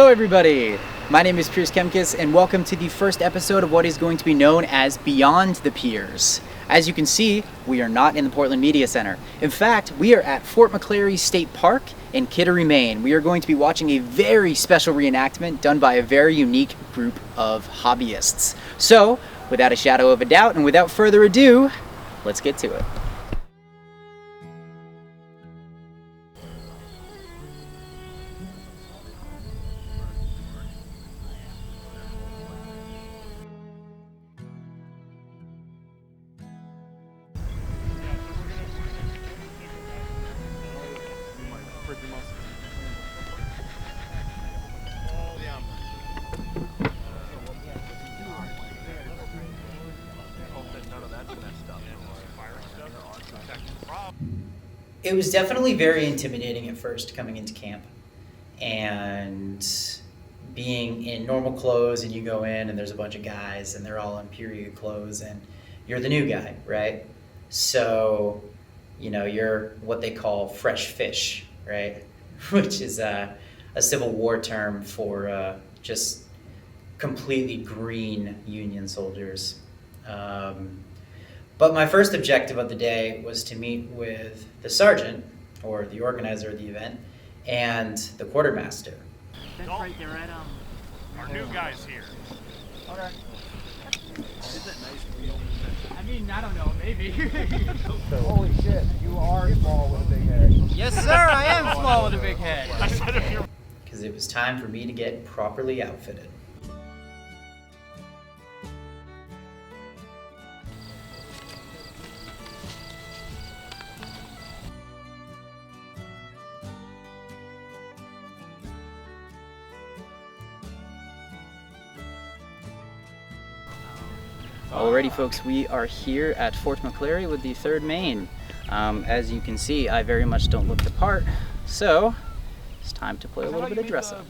Hello everybody! My name is Piers Kemkis and welcome to the first episode of what is going to be known as Beyond the Piers. As you can see, we are not in the Portland Media Center. In fact, we are at Fort McClary State Park in Kittery, Maine. We are going to be watching a very special reenactment done by a very unique group of hobbyists. So, without a shadow of a doubt and without further ado, let's get to it. It was definitely very intimidating at first coming into camp and being in normal clothes, and you go in and there's a bunch of guys and they're all in period clothes and you're the new guy, right? So, you know, you're what they call fresh fish, right? Which is a Civil War term for just completely green Union soldiers. But my first objective of the day was to meet with the sergeant, or the organizer of the event, and the quartermaster. That's right there at our new guy's here. Okay. Is it nice to be I mean, I don't know, maybe. Holy shit, you are small with a big head. Yes, sir, I am small with a big head. I said if you're... Because it was time for me to get properly outfitted. Alrighty folks, we are here at Fort McClary with the 3rd Maine. As you can see, I very much don't look the part, so it's time to play a little bit of dress up.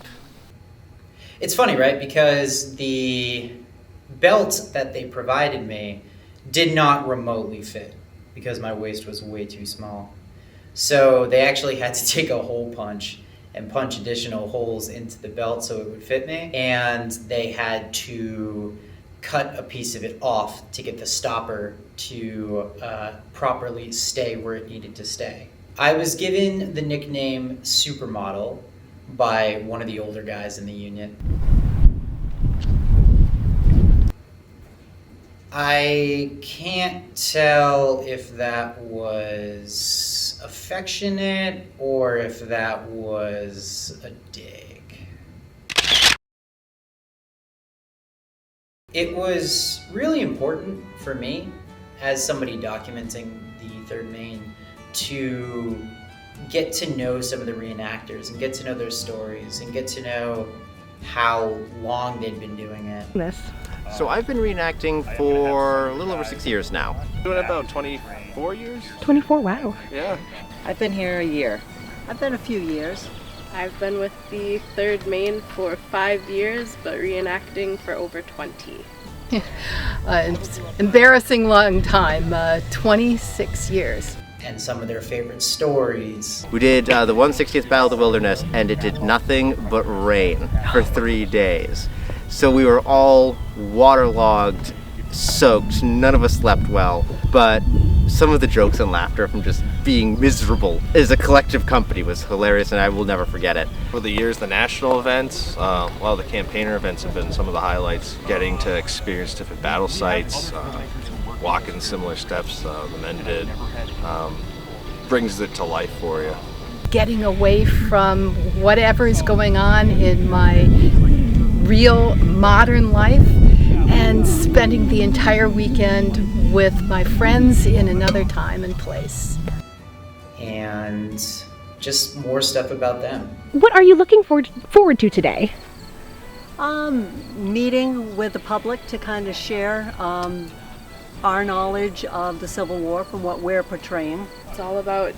It's funny, right? Because the belt that they provided me did not remotely fit because my waist was way too small. So they actually had to take a hole punch and punch additional holes into the belt so it would fit me. And they had to cut a piece of it off to get the stopper to properly stay where it needed to stay. I was given the nickname Supermodel by one of the older guys in the Union. I can't tell if that was affectionate or if that was a dig. It was really important for me, as somebody documenting the 3rd Maine, to get to know some of the reenactors and get to know their stories and get to know how long they'd been doing it. So I've been reenacting for a little over 6 years now. Doing about 24 years? 24, wow. Yeah. I've been here a year. I've been a few years. I've been with the 3rd Maine for 5 years, but reenacting for over 20. It's embarrassing long time, 26 years. And some of their favorite stories. We did the 160th Battle of the Wilderness, and it did nothing but rain for 3 days. So we were all waterlogged, soaked, none of us slept well, but some of the jokes and laughter from just being miserable as a collective company was hilarious, and I will never forget it. For the years, the national events, the campaigner events have been some of the highlights. Getting to experience different battle sites, walking similar steps the men did, brings it to life for you. Getting away from whatever is going on in my real modern life and spending the entire weekend with my friends in another time and place. And just more stuff about them. What are you looking forward to today? Meeting with the public to kind of share our knowledge of the Civil War from what we're portraying. It's all about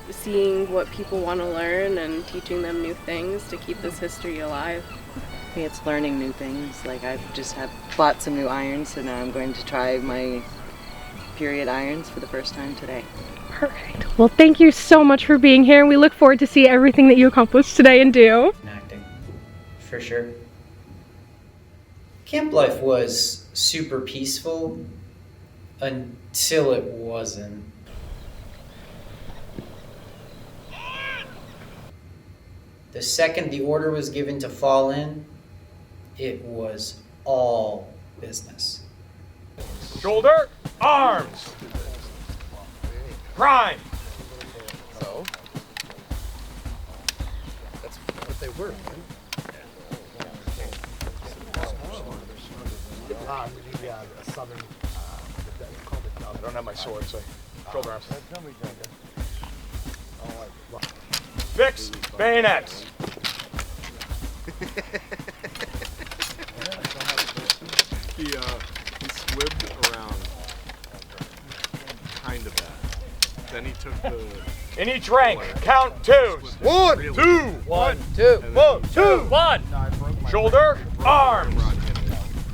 seeing what people want to learn and teaching them new things to keep this history alive. I think it's learning new things. Like I just have bought some new irons, so now I'm going to try my period irons for the first time today. All right. Well, thank you so much for being here, and we look forward to see everything that you accomplished today and do. Acting. for sure. Camp life was super peaceful until it wasn't. The second the order was given to fall in, it was all business. Shoulder, arms. Prime. So, that's what they were, man. The southern, I don't have my sword, so shoulder arms. Fix bayonets. He squibbed around kind of that. Then he took the... In each rank, count twos. 1, 2, 1, 2, 1, 2, 1. Shoulder, arms.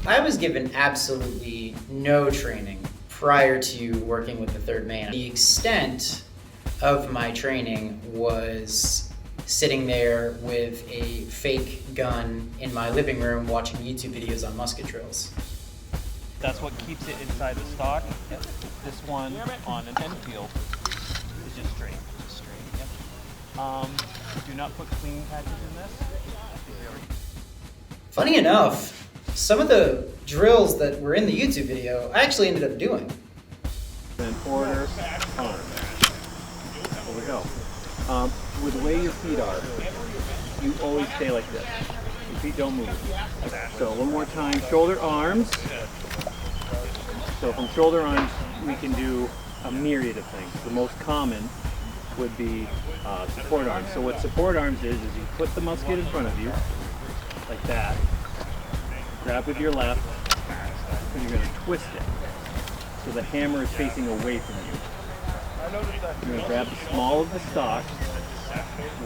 I was given absolutely no training prior to working with the 3rd Maine. The extent of my training was sitting there with a fake gun in my living room watching YouTube videos on musket drills. That's what keeps it inside the stock. Yep. This one on an end field is just straight. Yep. Do not put clean patches in this. Funny enough, some of the drills that were in the YouTube video I actually ended up doing. Then order, arm. There we go. With the way your feet are, you always stay like this. Your feet don't move. So one more time, shoulder, arms. So from shoulder, arms, we can do a myriad of things. The most common would be support arms. So what support arms is you put the musket in front of you, like that. Grab with your left, and you're going to twist it. So the hammer is facing away from you. You're going to grab the small of the stock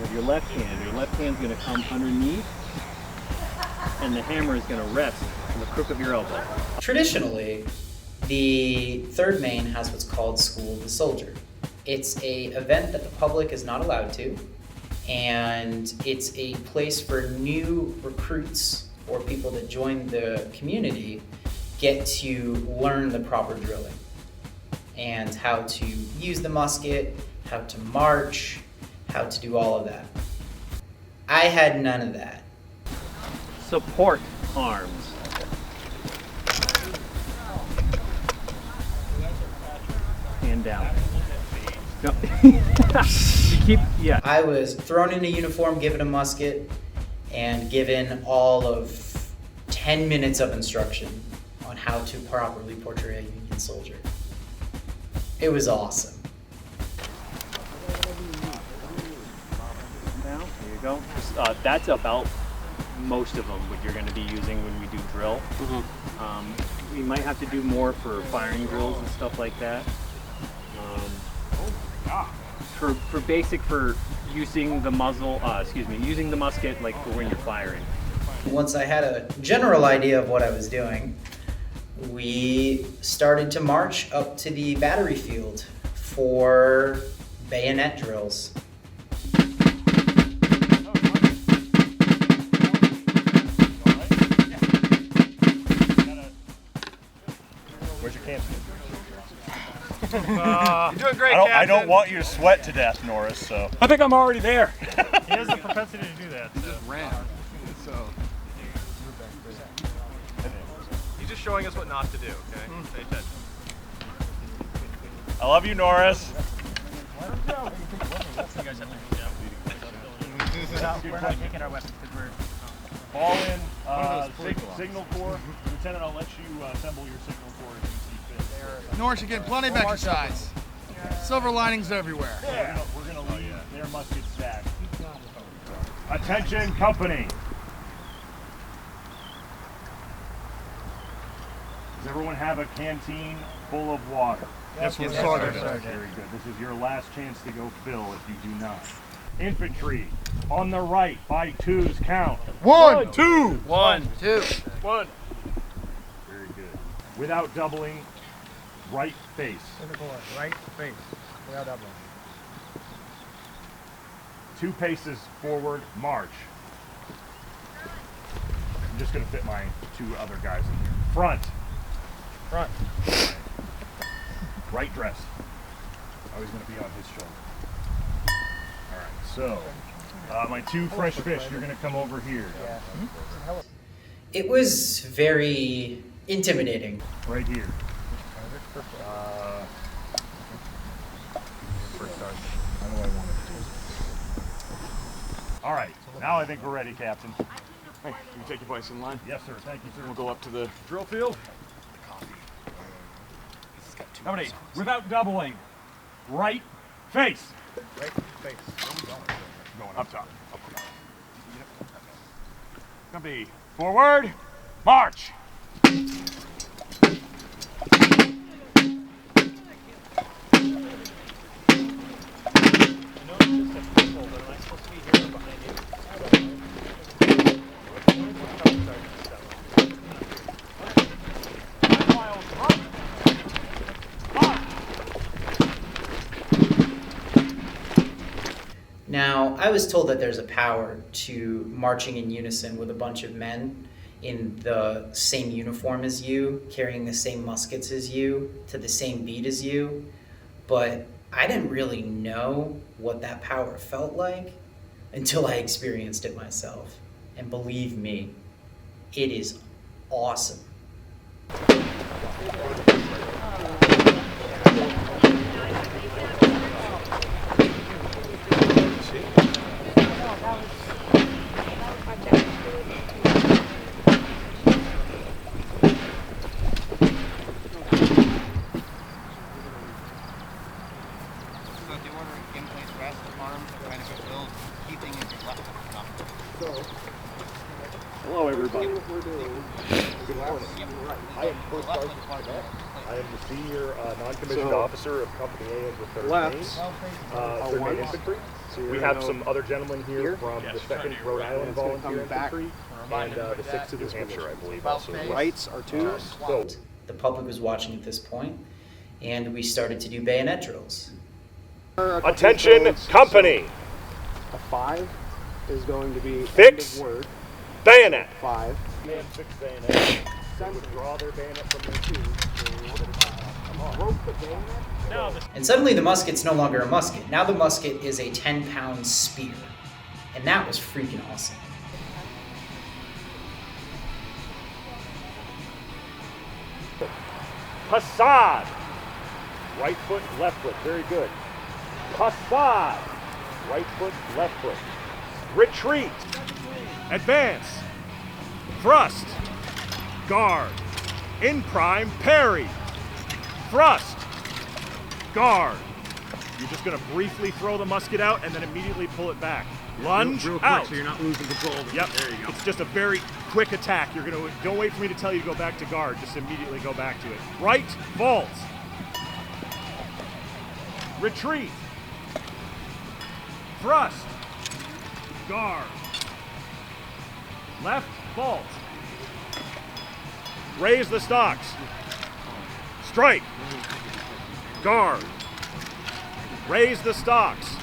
with your left hand. Your left hand's going to come underneath, and the hammer is going to rest on the crook of your elbow. Traditionally, the 3rd Maine has what's called School of the Soldier. It's an event that the public is not allowed to, and it's a place for new recruits or people that join the community get to learn the proper drilling and how to use the musket, how to march, how to do all of that. I had none of that. Support arms. Hand down. No. Yeah. I was thrown in a uniform, given a musket, and given all of 10 minutes of instruction on how to properly portray a Union soldier. It was awesome. Down. There you go. That's about most of them what you're going to be using when we do drill. We might have to do more for firing drills and stuff like that. For basic, for using the muzzle, using the musket like for when you're firing. Once I had a general idea of what I was doing, we started to march up to the battery field for bayonet drills. Where's your camp? You're doing great, I don't want you to sweat to death, Norris, so. I think I'm already there. He has the propensity to do that. He just ran. So he's just showing us what not to do, okay? Pay attention. I love you, Norris. We're not taking our weapons because we're... Fall in, signal corps. Lieutenant, I'll let you assemble your signal corps if you see fit. Norris, you're getting plenty of exercise. Silver linings everywhere. Yeah. We're gonna leave their musket stacked. Attention, company. Does everyone have a canteen full of water? Yes, Very Sergeant. good. This is your last chance to go fill if you do not. Infantry, on the right, by twos, count. 1, 2. 1, 2. 1. Very good. Without doubling, right face. Right face. Without doubling. 2 paces forward, march. just gonna fit my 2 other guys in here. Front. Front. Right dress. Always gonna be on his shoulder. All right, so my 2 fresh fish, you're gonna come over here. It was very intimidating. Right here. All right, now I think we're ready, Captain. Hey, can you take your place in line? Yes, sir. Thank you, sir. We'll go up to the drill field. How many? Without doubling. Right face. Right face. Where are we going? Going up top. Up top. Company, forward, march. Now, I was told that there's a power to marching in unison with a bunch of men in the same uniform as you, carrying the same muskets as you, to the same beat as you, but I didn't really know what that power felt like until I experienced it myself. And believe me, it is awesome. Hello, everybody. Good morning. I am First Sergeant Barnett. I am the senior non-commissioned officer of Company A of the 3rd Maine Infantry. We have some other gentlemen here from the 2nd Rhode Island Volunteer Infantry and the 6th of New Hampshire, I believe, also. Rights are 2s. The public was watching at this point, and we started to do bayonet drills. Attention, company. A 5 is going to be Fix. Word. Bayonet. 5. Man, 6 bayonet. They would draw their bayonet from their shoes. Rope the bayonet. And suddenly the musket's no longer a musket. Now the musket is a 10-pound spear. And that was freaking awesome. Passade. Right foot, left foot. Very good. Passade. Right foot, left foot. Retreat. Advance. Thrust. Guard. In prime, parry. Thrust. Guard. You're just going to briefly throw the musket out and then immediately pull it back. Lunge real quick, out. so you're not losing control of it. Yep. There you go. It's just a very quick attack. You're going to don't wait for me to tell you to go back to guard. Just immediately go back to it. Right vault. Retreat. Thrust. Guard. Left vault. Raise the stocks. Strike. Guard. Raise the stocks.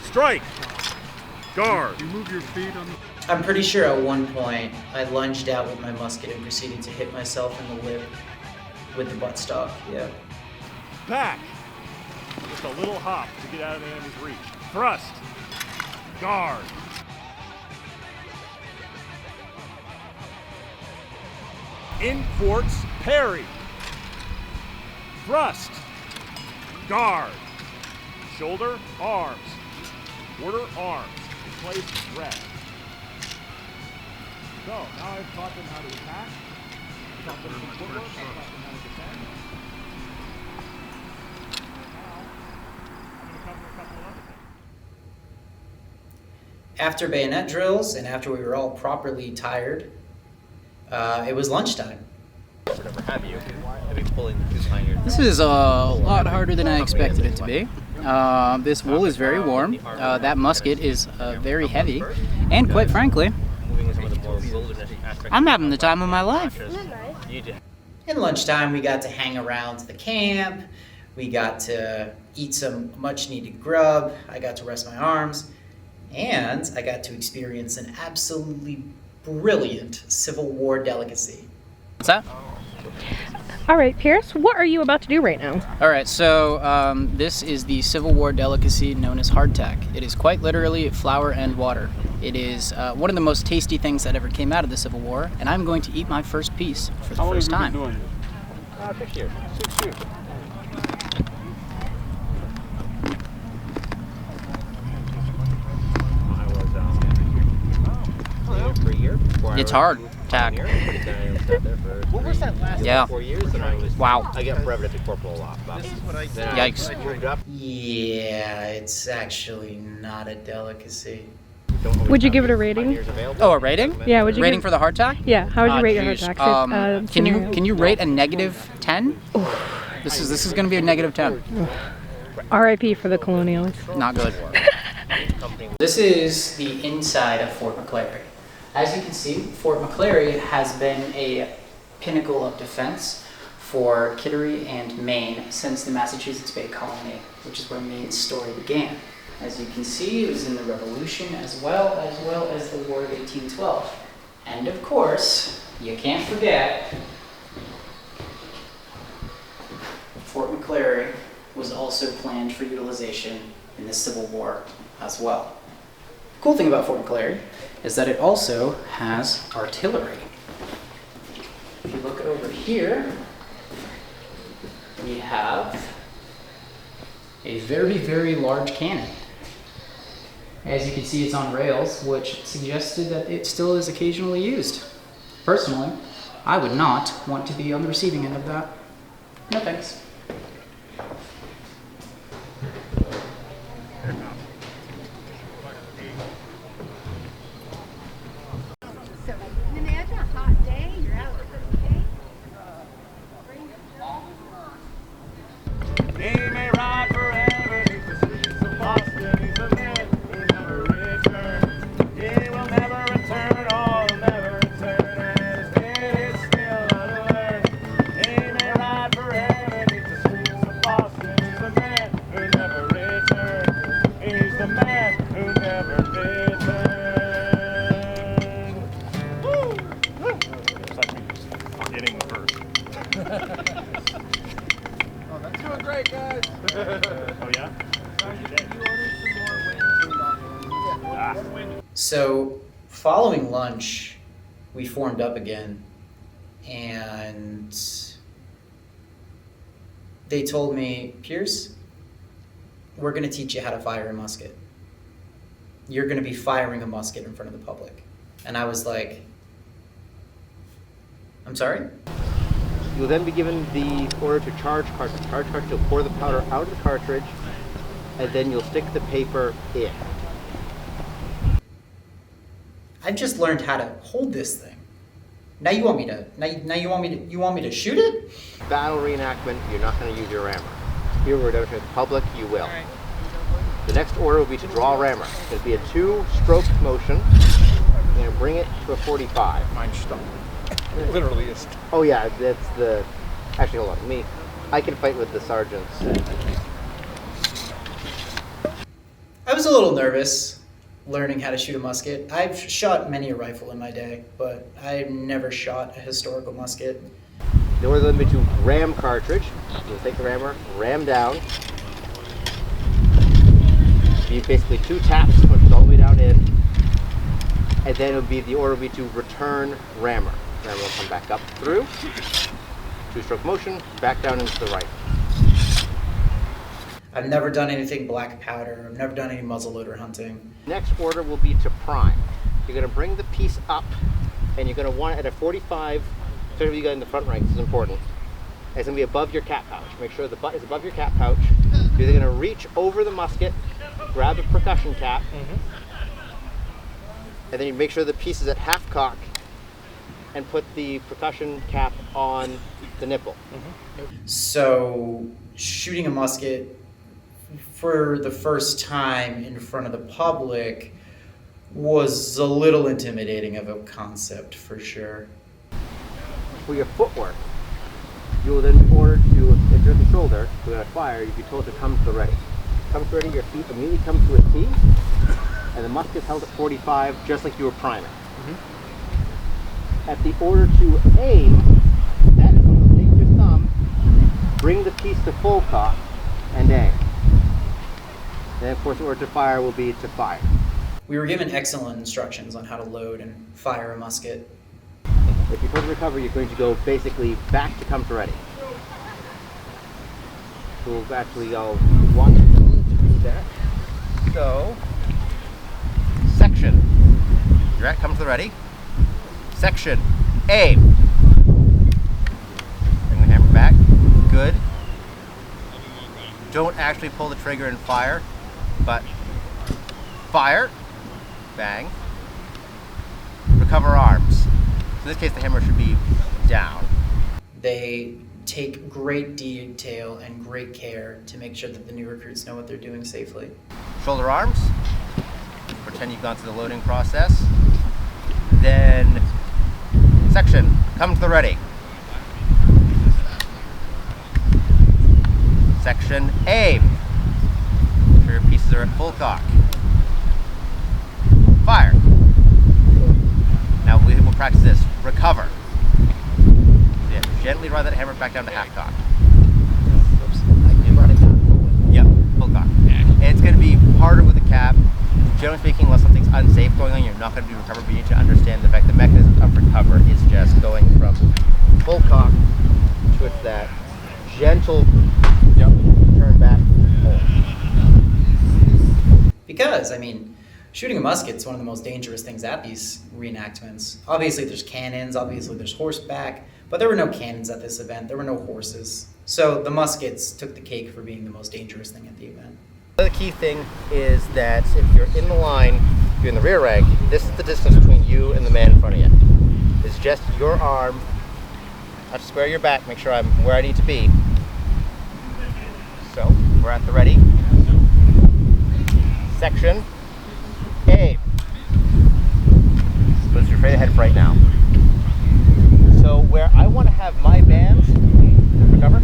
Strike. Guard. You move your feet on the... I'm pretty sure at one point I lunged out with my musket and proceeded to hit myself in the lip with the buttstock. Yeah. Back. Just a little hop to get out of the enemy's reach. Thrust. Guard. In quartz, parry. Thrust. Guard. Shoulder, arms. Order, arms. In place, rest. So, now I've taught them how to attack. Taught them some footwork. I've taught them how to defend. Now, I'm going to cover a couple of other things. After bayonet drills and after we were all properly tired, it was lunchtime. This is a lot harder than I expected it to be. This wool is very warm. That musket is very heavy. And quite frankly, I'm having the time of my life. In lunchtime, we got to hang around the camp. We got to eat some much needed grub. I got to rest my arms. And I got to experience an absolutely brilliant Civil War delicacy. What's that? All right, Pierce, what are you about to do right now? All right, so this is the Civil War delicacy known as hardtack. It is quite literally flour and water. It is one of the most tasty things that ever came out of the Civil War, and I'm going to eat my first piece for the first time. How long have you been doing this? 6 years. 6 years. For a year. It's hard tack. What was that last? Yeah. 4 years, and I was. Wow. I got forever to be corporal a lot. Yikes. Moved up. Yeah, it's actually not a delicacy. Would you give it a rating? Oh, a rating? Yeah, would you rating give- for the hardtack? Yeah, how would you rate your geez. hardtack? Can you rate a -10? This is going to be a -10. R.I.P. for the Colonials. Not good. This is the inside of Fort McClary. As you can see, Fort McClary has been a pinnacle of defense for Kittery and Maine since the Massachusetts Bay Colony, which is where Maine's story began. As you can see, it was in the Revolution as well as the War of 1812. And of course, you can't forget, Fort McClary was also planned for utilization in the Civil War as well. The cool thing about Fort McClary is that it also has artillery. If you look over here, we have a very, very large cannon. As you can see, it's on rails, which suggested that it still is occasionally used. Personally, I would not want to be on the receiving end of that. No thanks. Imagine a hot day, you're out with He may ride forever neath the streets of Boston. He's a man who never returns. He will never return, oh, never return. And his head is still unlearned. He may ride forever neath the streets of Boston. He's a man who never returns. He's the man who never returns. Woo! Woo! It's like me just forgetting the verse. Doing great, guys. Oh yeah? So, following lunch, we formed up again, and they told me, Pierce, we're going to teach you how to fire a musket. You're going to be firing a musket in front of the public. And I was like, I'm sorry? You'll then be given the order to charge cartridge. Charge cartridge, you'll pour the powder out of the cartridge, and then you'll stick the paper in. I've just learned how to hold this thing. Now you want me to you want me to shoot it? Battle reenactment, you're not going to use your rammer. Here we're demonstrating to the public, you will. Right. The next order will be to draw a rammer. It'll be a 2-stroke motion. You're going to bring it to a 45. Mine's stuck. It literally is. Oh yeah, that's the... Actually, hold on. I can fight with the sergeants. I was a little nervous learning how to shoot a musket. I've shot many a rifle in my day, but I've never shot a historical musket. The order will be to ram cartridge. You'll take the rammer, ram down. You basically 2 taps, push it all the way down in. And then it'll be the order will be to return rammer. Rammer will come back up through. 2-stroke motion, back down into the right. I've never done anything black powder. I've never done any muzzleloader hunting. Next order will be to prime. You're going to bring the piece up, and you're going to want it at a 45, especially if you got in the front rank, this is important. It's going to be above your cap pouch. Make sure the butt is above your cap pouch. You're going to reach over the musket, grab the percussion cap, and then you make sure the piece is at half cock, and put the percussion cap on the nipple. So, shooting a musket for the first time in front of the public was a little intimidating of a concept, for sure. For your footwork, you will then be ordered to, if you're at the shoulder, you're going to fire, you'll be told to come to the ready. Come to the ready, your feet immediately come to a T, and the musket's held at 45, just like you were priming. at the order to aim, that is when you take your thumb, bring the piece to full cock, and aim. Then of course the order to fire will be to fire. We were given excellent instructions on how to load and fire a musket. If you put the recover, you're going to go basically back to come to ready. So we'll actually all want to do that. So, section. You're at come to the ready. Section. Aim. Bring the hammer back. Good. Don't actually pull the trigger and fire, but fire. Bang. Recover arms. So in this case the hammer should be down. They take great detail and great care to make sure that the new recruits know what they're doing safely. Shoulder arms. Pretend you've gone through the loading process. Then section. Come to the ready. Section. Aim. Make sure your pieces are at full cock. Fire. Now we'll practice this. Recover. Yeah, gently run that hammer back down to half cock. Yep, full cock. And it's going to be harder with the cap. Generally speaking, unless something's unsafe going on, you're not going to do recover, but you need to understand the fact the mechanism of recover is just going from full cock to it's that gentle turn back hold. Because, I mean, shooting a musket is one of the most dangerous things at these reenactments. Obviously there's cannons, obviously there's horseback, but there were no cannons at this event, there were no horses. So the muskets took the cake for being the most dangerous thing at the event. The key thing is that if you're in the line, if you're in the rear rank, this is the distance between you and the man in front of you. It's just your arm, I have to square your back, make sure I'm where I need to be. So, we're at the ready. Section. Aim. Put your straight ahead right now. So where I want to have my bands, recover,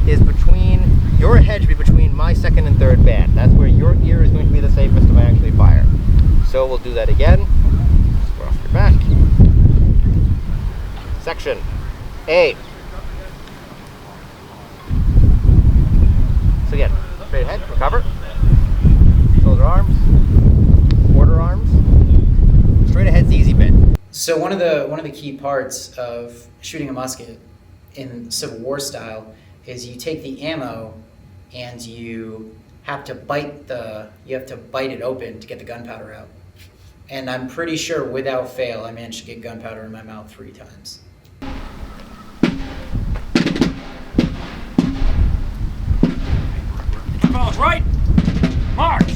is between, your head should be between my second and third band. That's where your ear is going to be the safest if I actually fire. So we'll do that again. Square off your back. Section. Aim. So again, straight ahead, recover. Shoulder arms, quarter arms. Straight ahead's the easy bit. So one of the key parts of shooting a musket in Civil War style is you take the ammo and you have to bite it open to get the gunpowder out. And I'm pretty sure without fail I managed to get gunpowder in my mouth 3 times. Intervals right. March.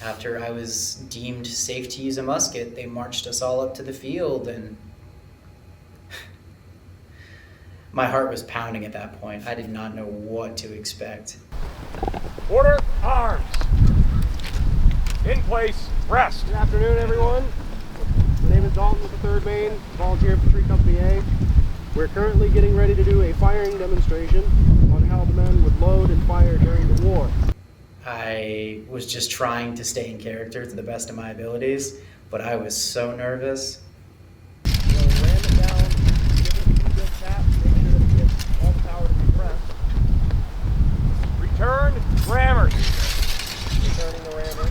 After I was deemed safe to use a musket, they marched us all up to the field, and my heart was pounding at that point. I did not know what to expect. Order, arms. In place, rest. Good afternoon, everyone. My name is Dalton with the 3rd Maine Volunteer Infantry Company A. We're currently getting ready to do a firing demonstration on how the men would load and fire during the war. I was just trying to stay in character to the best of my abilities, but I was so nervous. We'll ram it down, give it a good tap, make sure that it gets all the power to be pressed. Return, rammers. Returning the rammer.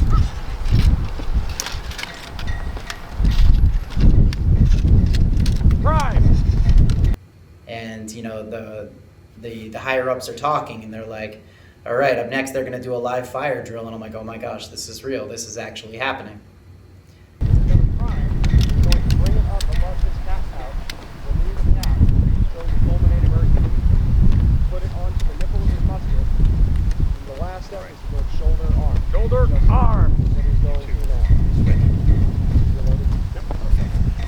Prime. And you know, the higher ups are talking and they're like, all right, up next they're gonna do a live fire drill, and I'm like, oh my gosh, this is real, this is actually happening. Prime is going to bring it up above his cat's house, remove the cap, show the fulminating mercury, put it onto the nipple of his musket, and the last step is to go shoulder arm. Shoulder arm. What he's going through now.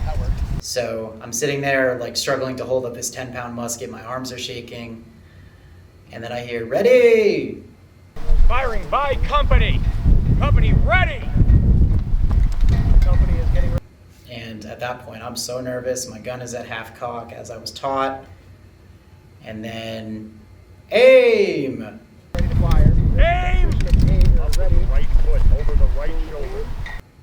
That works. So I'm sitting there like struggling to hold up this 10-pound musket, my arms are shaking, and then I hear, ready! Firing by company. Company ready. Company is getting ready. And at that point I'm so nervous, my gun is at half cock as I was taught, And then aim! Ready to fire. Aim! Ready. Right foot over the right shoulder.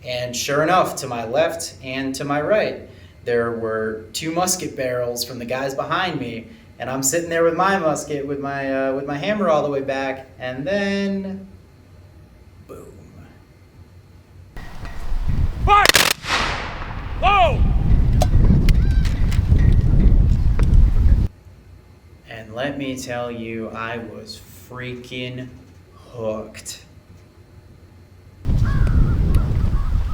And sure enough, to my left and to my right, there were 2 musket barrels from the guys behind me, and I'm sitting there with my musket with my hammer all the way back, and then boom. Fire! Low! And let me tell you, I was freaking hooked.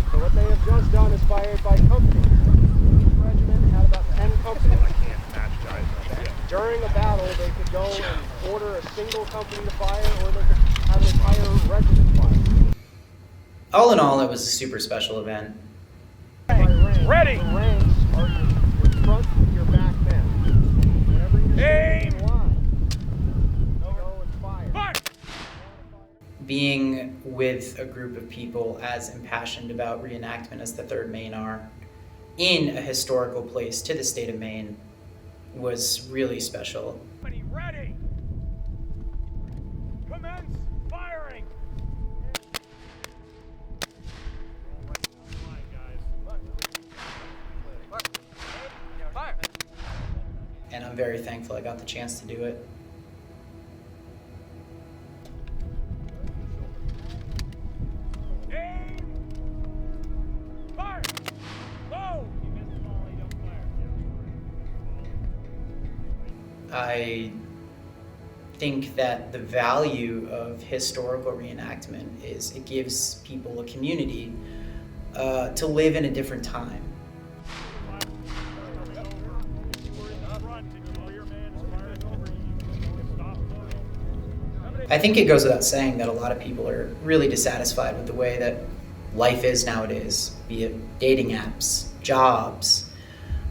So what they have just done is fired by company. Each regiment had about 10 companies. I can't match guys like that. During a battle, they could go and order a single company to fire, or they could have an entire regiment fire. All in all, it was a super special event. Ready! The ranks are your front, your back men. Whenever you Aim! in line, go and fire. Fire! Being with a group of people as impassioned about reenactment as the 3rd Maine are, in a historical place to the state of Maine, was really special. Ready! Commence firing! And I'm very thankful I got the chance to do it. Aim! Fire! Low! You missed the ball, you don't fire. I think that the value of historical reenactment is it gives people a community to live in a different time. I think it goes without saying that a lot of people are really dissatisfied with the way that life is nowadays, be it dating apps, jobs,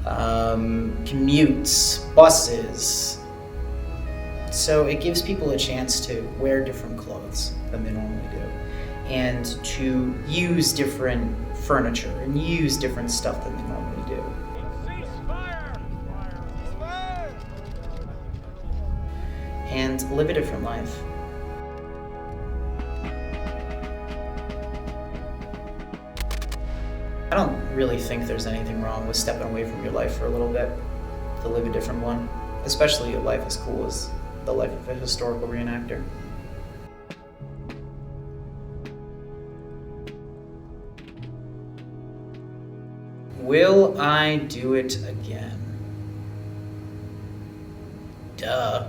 commutes, buses. So it gives people a chance to wear different clothes than they normally do, and to use different furniture and use different stuff than they normally do. And live a different life. I don't really think there's anything wrong with stepping away from your life for a little bit to live a different one, especially a life as cool as the life of a historical reenactor. Will I do it again? Duh.